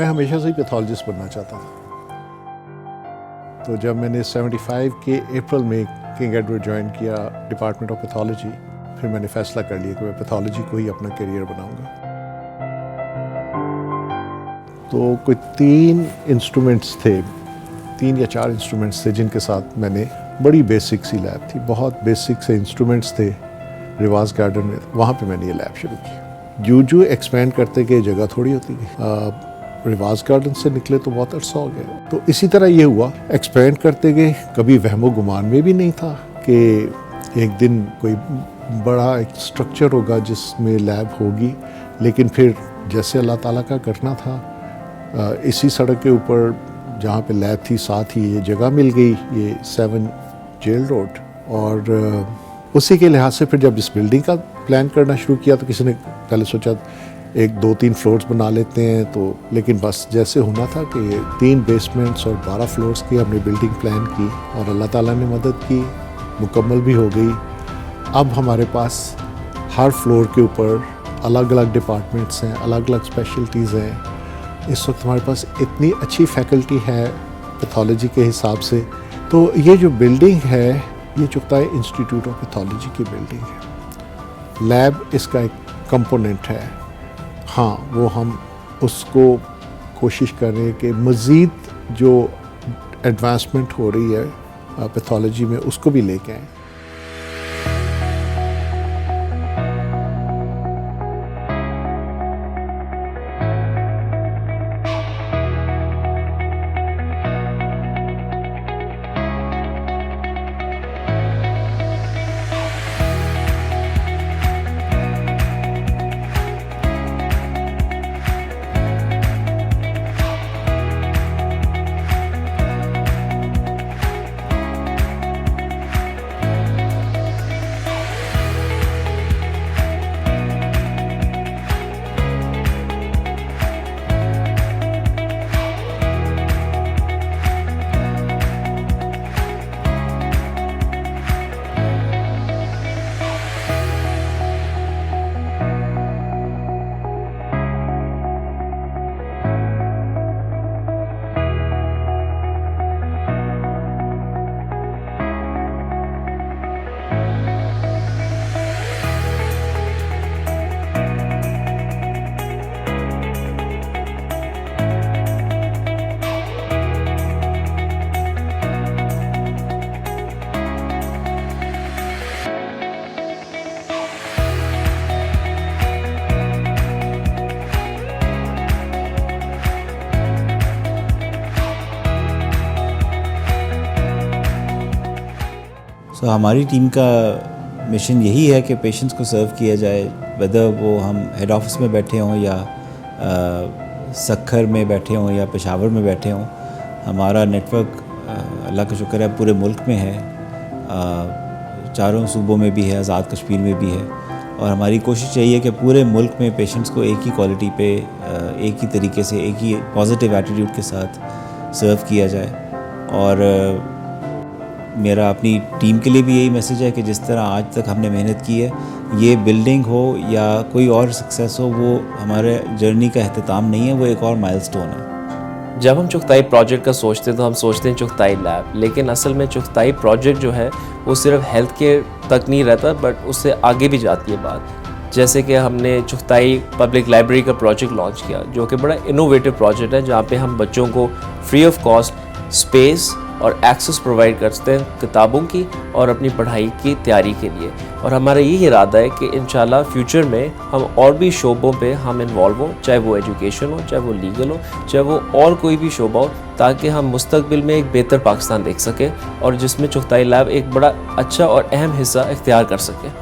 मैं हमेशा से ही पैथोलॉजिस्ट बनना चाहता था। तो जब मैंने 75 के अप्रैल में किंग एडवर्ड ज्वाइन किया डिपार्टमेंट ऑफ पैथोलॉजी, फिर मैंने फैसला कर लिया कि मैं पैथोलॉजी को ही अपना करियर बनाऊंगा। तो कोई 3 इंस्ट्रूमेंट्स थे, 3 या 4 इंस्ट्रूमेंट्स थे जिनके साथ मैंने, बड़ी बेसिक सी लैब थी, बहुत बेसिक से इंस्ट्रूमेंट्स थे रिवाज गार्डन में, वहाँ पे मैंने ये लैब शुरू की। जो एक्सपेंड करते गए जगह थोड़ी होती है, रिवाज गार्डन से निकले तो बहुत अरसा हो गया। तो इसी तरह ये हुआ, एक्सपेंड करते गए, कभी वहमो गुमान में भी नहीं था कि एक दिन कोई बड़ा एक स्ट्रक्चर होगा जिसमें लैब होगी, लेकिन फिर जैसे अल्लाह ताला का करना था, इसी सड़क के ऊपर जहाँ पे लैब थी साथ ही ये जगह मिल गई, ये 7 जेल रोड। और उसी के लिहाज से फिर जब इस बिल्डिंग का प्लान करना शुरू किया तो किसी ने पहले सोचा 1-2-3 फ्लोर्स बना लेते हैं, तो लेकिन बस जैसे होना था कि 3 बेसमेंट्स और 12 फ्लोर्स की हमने बिल्डिंग प्लान की और अल्लाह ताला ने मदद की, मुकम्मल भी हो गई। अब हमारे पास हर फ्लोर के ऊपर अलग अलग डिपार्टमेंट्स हैं, अलग अलग स्पेशलिटीज़ हैं। इस वक्त हमारे पास इतनी अच्छी फैकल्टी है पैथोलॉजी के हिसाब से। तो ये जो बिल्डिंग है ये चुगताई इंस्टीट्यूट ऑफ पैथोलॉजी की बिल्डिंग है। लैब इसका एक कंपोनेंट है। हाँ, वो हम उसको कोशिश कर रहे हैं कि मज़ीद जो एडवांसमेंट हो रही है पैथोलॉजी में उसको भी लेके आएँ। हमारी टीम का मिशन यही है कि पेशेंट्स को सर्व किया जाए, वेदर वो हम हेड ऑफिस में बैठे हों या सखर में बैठे हों या पेशावर में बैठे हों। हमारा नेटवर्क अल्लाह का शुक्र है पूरे मुल्क में है, 4 सूबों में भी है, आज़ाद कश्मीर में भी है। और हमारी कोशिश यही है कि पूरे मुल्क में पेशेंट्स को एक ही क्वालिटी पे, एक ही तरीके से, एक ही पॉजिटिव एटीट्यूड के साथ सर्व किया जाए। और मेरा अपनी टीम के लिए भी यही मैसेज है कि जिस तरह आज तक हमने मेहनत की है, ये बिल्डिंग हो या कोई और सक्सेस हो, वो हमारे जर्नी का अख्ताम नहीं है, वो एक और माइलस्टोन है। जब हम चुगताई प्रोजेक्ट का सोचते हैं तो हम सोचते हैं चुगताई लैब, लेकिन असल में चुगताई प्रोजेक्ट जो है वो सिर्फ हेल्थ के तक नहीं रहता, बट उससे आगे भी जाती है बात। जैसे कि हमने चुगताई पब्लिक लाइब्रेरी का प्रोजेक्ट लॉन्च किया, जो कि बड़ा इनोवेटिव प्रोजेक्ट है, जहाँ पे हम बच्चों को फ्री ऑफ कॉस्ट स्पेस और एक्सेस प्रोवाइड करते हैं किताबों की और अपनी पढ़ाई की तैयारी के लिए। और हमारा यही इरादा है कि इंशाल्लाह फ्यूचर में हम और भी शोबों पे हम इन्वॉल्व हों, चाहे वो एजुकेशन हो, चाहे वो लीगल हो, चाहे वो और कोई भी शोबा हो, ताकि हम मुस्तकबिल में एक बेहतर पाकिस्तान देख सकें और जिसमें चुगताई लैब एक बड़ा अच्छा और अहम हिस्सा इख्तियार कर सके।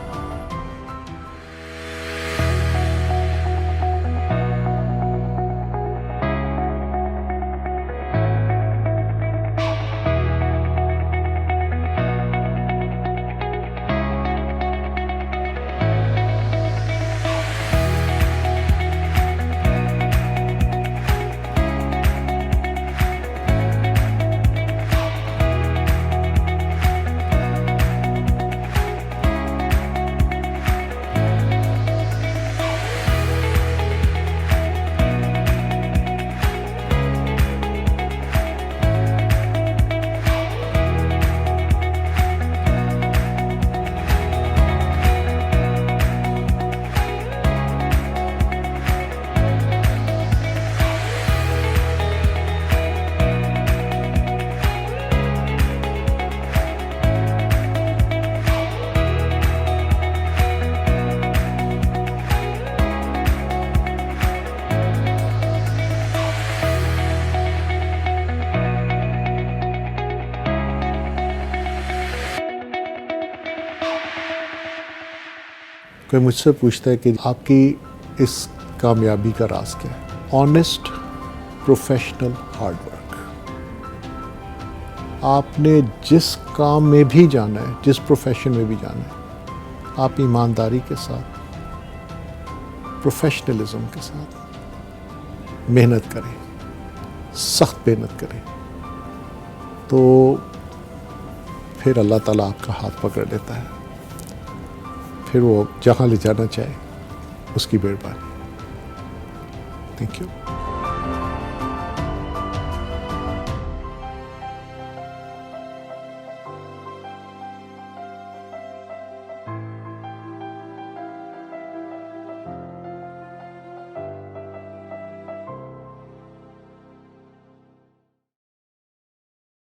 कोई मुझसे पूछता है कि आपकी इस कामयाबी का राज क्या है? Honest, professional, hard work. आपने जिस काम में भी जाना है, जिस प्रोफेशन में भी जाना है, आप ईमानदारी के साथ, प्रोफेशनलिज्म के साथ मेहनत करें, सख्त मेहनत करें, तो फिर अल्लाह ताला आपका हाथ पकड़ लेता है, फिर वो जहाँ ले जाना चाहे उसकी मेहरबानी। Thank you.